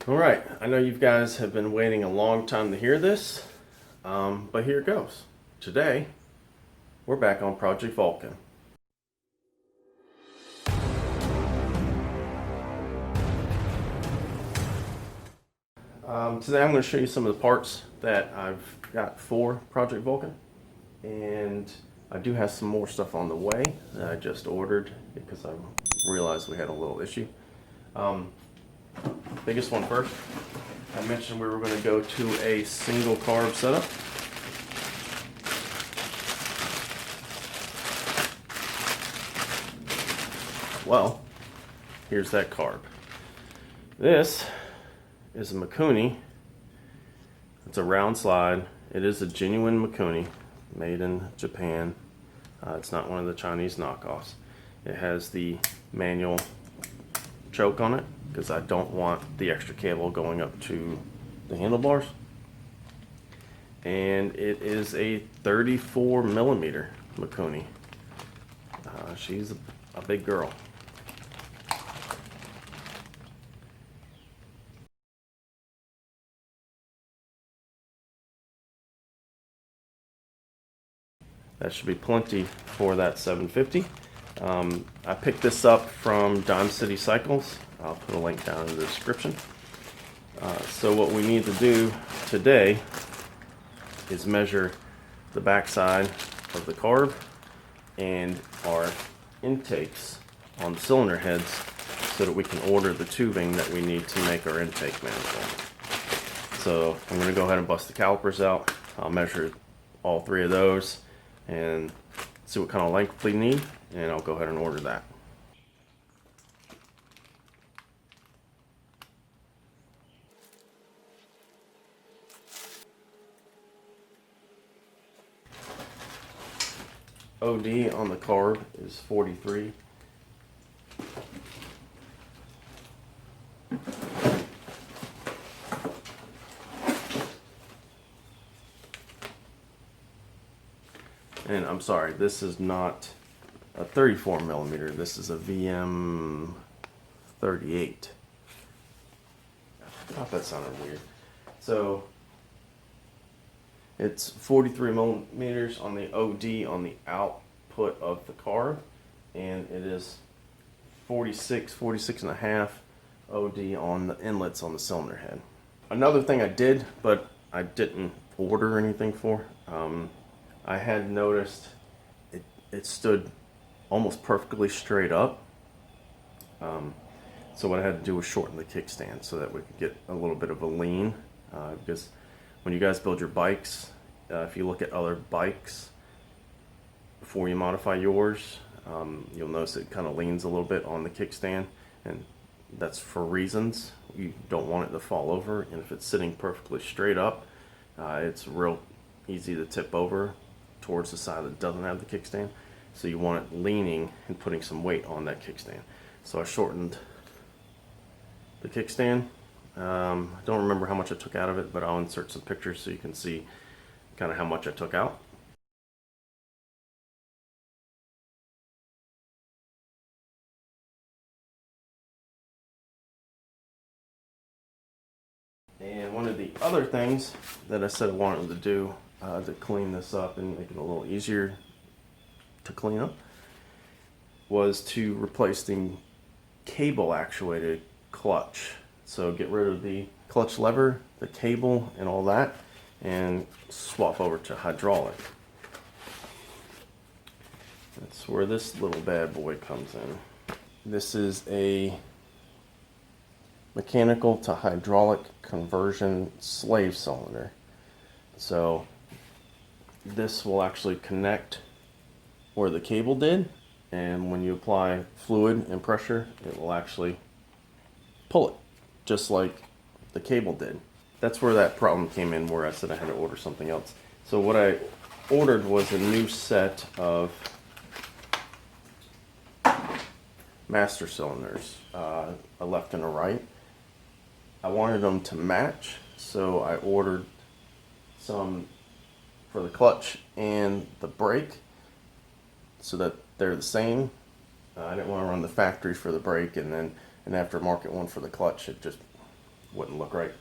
All right, I know you guys have been waiting a long time to hear this, but here it goes. Today, we're back on Project Vulcan. Today I'm going to show you some of the parts that I've got for Project Vulcan, and I do have some more stuff on the way that I just ordered because I realized we had a little issue. Biggest one first. I mentioned we were going to go to a single carb setup. Well, here's that carb. This is a Mikuni. It's a round slide. It is a genuine Mikuni made in Japan. It's not one of the Chinese knockoffs. It has the manual choke on it because I don't want the extra cable going up to the handlebars. And it is a 34 millimeter Mikuni. She's a big girl. That should be plenty for that 750. I picked this up from Dime City Cycles. I'll put a link down in the description. So what we need to do today is measure the backside of the carb and our intakes on the cylinder heads so that we can order the tubing that we need to make our intake manifold. So I'm going to go ahead and bust the calipers out. I'll measure all three of those and see what kind of length we need, and I'll go ahead and order that. OD on the carb is 43. And I'm sorry, this is not a 34 millimeter. This is a VM 38. I thought that sounded weird. So it's 43 millimeters on the OD on the output of the carb, and it is 46 and a half OD on the inlets on the cylinder head. Another thing I did, but I didn't order anything for, I had noticed it stood almost perfectly straight up. So what I had to do was shorten the kickstand so that we could get a little bit of a lean. Because when you guys build your bikes, if you look at other bikes before you modify yours, you'll notice it kind of leans a little bit on the kickstand, and that's for reasons. You don't want it to fall over, and if it's sitting perfectly straight up, it's real easy to tip over towards the side that doesn't have the kickstand. So you want it leaning and putting some weight on that kickstand. So I shortened the kickstand. I don't remember how much I took out of it, but I'll insert some pictures so you can see kind of how much I took out. And one of the other things that I said I wanted to do to clean this up and make it a little easier to clean up was to replace the cable actuated clutch. So get rid of the clutch lever, the cable, and all that, and swap over to hydraulic. That's where this little bad boy comes in. This is a mechanical to hydraulic conversion slave cylinder. So this will actually connect where the cable did, and when you apply fluid and pressure, it will actually pull it just like the cable did. That's where that problem came in, where I said I had to order something else. So what I ordered was a new set of master cylinders, a left and a right. I wanted them to match, so I ordered some for the clutch and the brake so that they're the same. I didn't want to run the factory for the brake and then an aftermarket one for the clutch. It just wouldn't look right.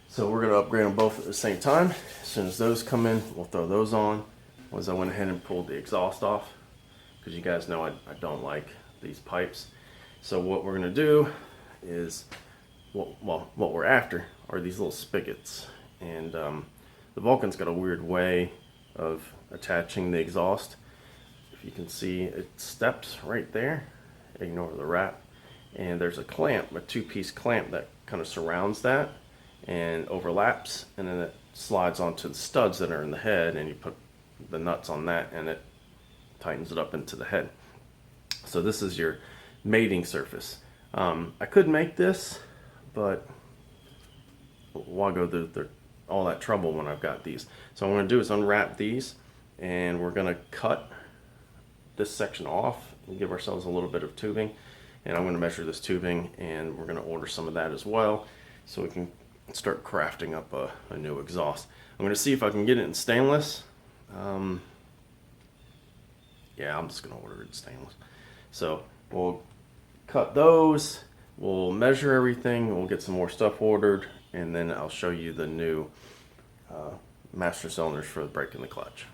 So we're going to upgrade them both at the same time. As soon as those come in, we'll throw those on. I went ahead and pulled the exhaust off, because you guys know I don't like these pipes. So what we're going to do is, what we're after are these little spigots. And the Vulcan's got a weird way of attaching the exhaust. If you can see, it steps right there. Ignore the wrap. And there's a clamp, a two-piece clamp that kind of surrounds that and overlaps, and then it slides onto the studs that are in the head, and you put the nuts on that and it tightens it up into the head. So this is your mating surface. I could make this, but why go through all that trouble when I've got these? So what I'm going to do is unwrap these, and we're going to cut this section off and give ourselves a little bit of tubing. And I'm going to measure this tubing, and we're going to order some of that as well, so we can start crafting up a new exhaust. I'm going to see if I can get it in stainless. Yeah, I'm just going to order it in stainless. So we'll cut those, we'll measure everything, we'll get some more stuff ordered, and then I'll show you the new master cylinders for the brake and the clutch.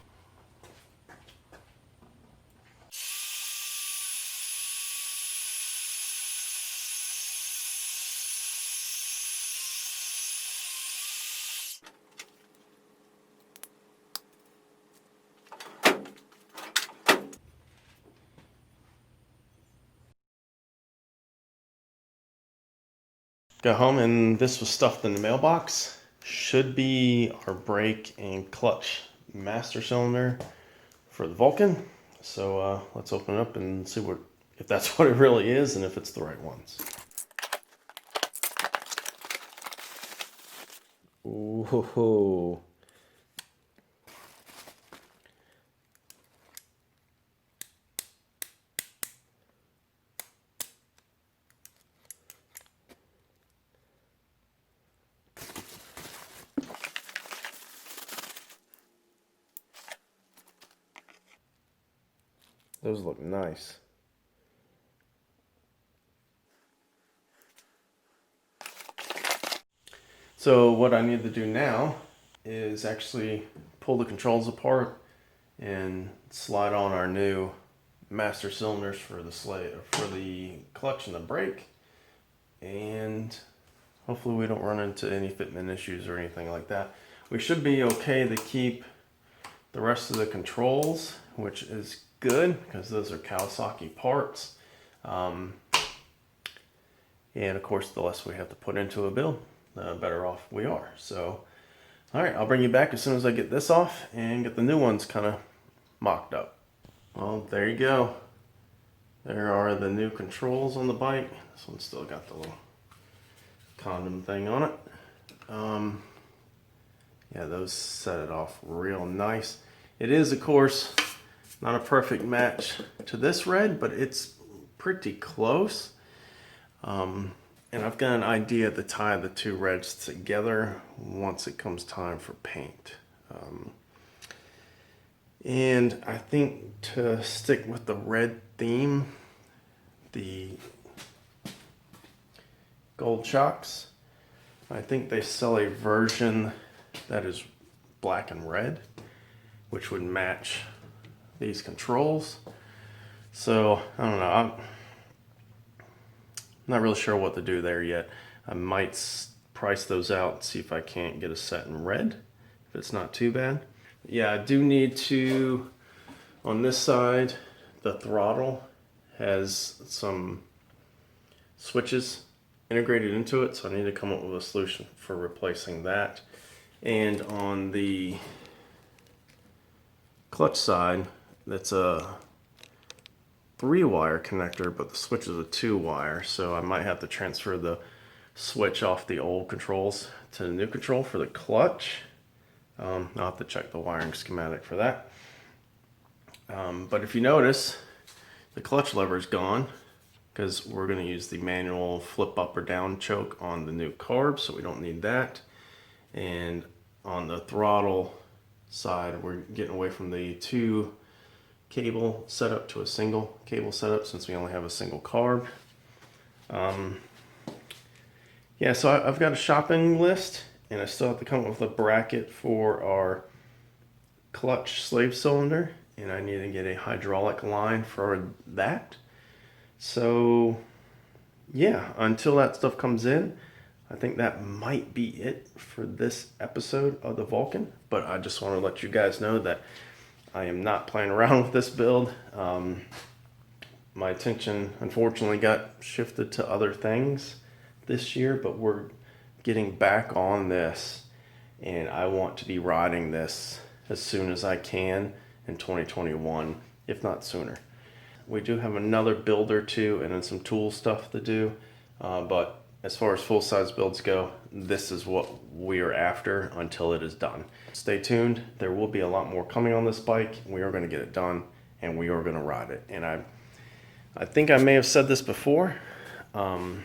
Got home and this was stuffed in the mailbox. Should be our brake and clutch master cylinder for the Vulcan. So let's open it up and see if that's what it really is and if it's the right ones. Ooh. Those look nice. So what I need to do now is actually pull the controls apart and slide on our new master cylinders for the clutch and the brake, and hopefully we don't run into any fitment issues or anything like that. We should be okay to keep the rest of the controls, which is good because those are Kawasaki parts. And of course, the less we have to put into a build, the better off we are. So, all right, I'll bring you back as soon as I get this off and get the new ones kind of mocked up. Well, there you go. There are the new controls on the bike. This one's still got the little condom thing on it. Yeah, those set it off real nice. It is, of course, not a perfect match to this red, but it's pretty close. And I've got an idea to tie the two reds together once it comes time for paint. And I think to stick with the red theme, the Gold Shocks, I think they sell a version that is black and red, which would match these controls. So I don't know, I'm not really sure what to do there yet. I might price those out and see if I can't get a set in red, if it's not too bad. Yeah, I do need to, on this side, the throttle has some switches integrated into it, so I need to come up with a solution for replacing that. And on the clutch side, that's a 3-wire connector, but the switch is a 2-wire, so I might have to transfer the switch off the old controls to the new control for the clutch. I'll have to check the wiring schematic for that. But if you notice, the clutch lever is gone because we're going to use the manual flip up or down choke on the new Carb, so we don't need that. And on the throttle side, we're getting away from the 2 cable setup to a single cable setup since we only have a single Carb. Yeah, so I've got a shopping list, and I still have to come up with a bracket for our clutch slave cylinder, and I need to get a hydraulic line for that. So yeah, until that stuff comes in, I think that might be it for this episode of the Vulcan. But I just want to let you guys know that I am not playing around with this build. My attention unfortunately got shifted to other things this year, but we're getting back on this, and I want to be riding this as soon as I can in 2021, if not sooner. We do have another build or two and then some tool stuff to do, but as far as full-size builds go, this is what we are after until it is done. Stay tuned. There will be a lot more coming on this bike. We are going to get it done, and we are going to ride it. And I think I may have said this before, but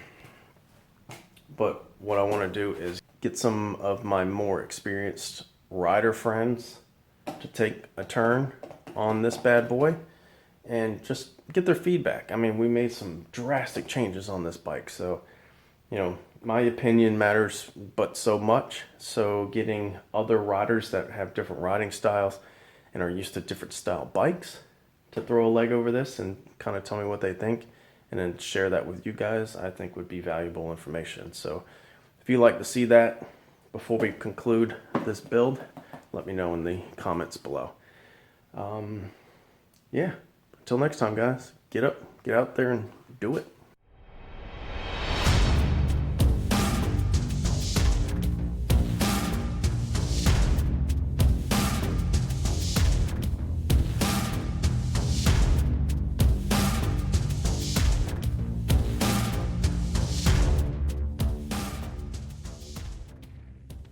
what I want to do is get some of my more experienced rider friends to take a turn on this bad boy and just get their feedback. I mean, we made some drastic changes on this bike, so my opinion matters but so much. So getting other riders that have different riding styles and are used to different style bikes to throw a leg over this and kind of tell me what they think and then share that with you guys, I think would be valuable information. So if you'd like to see that before we conclude this build, let me know in the comments below. Yeah, until next time, guys, get up, get out there and do it.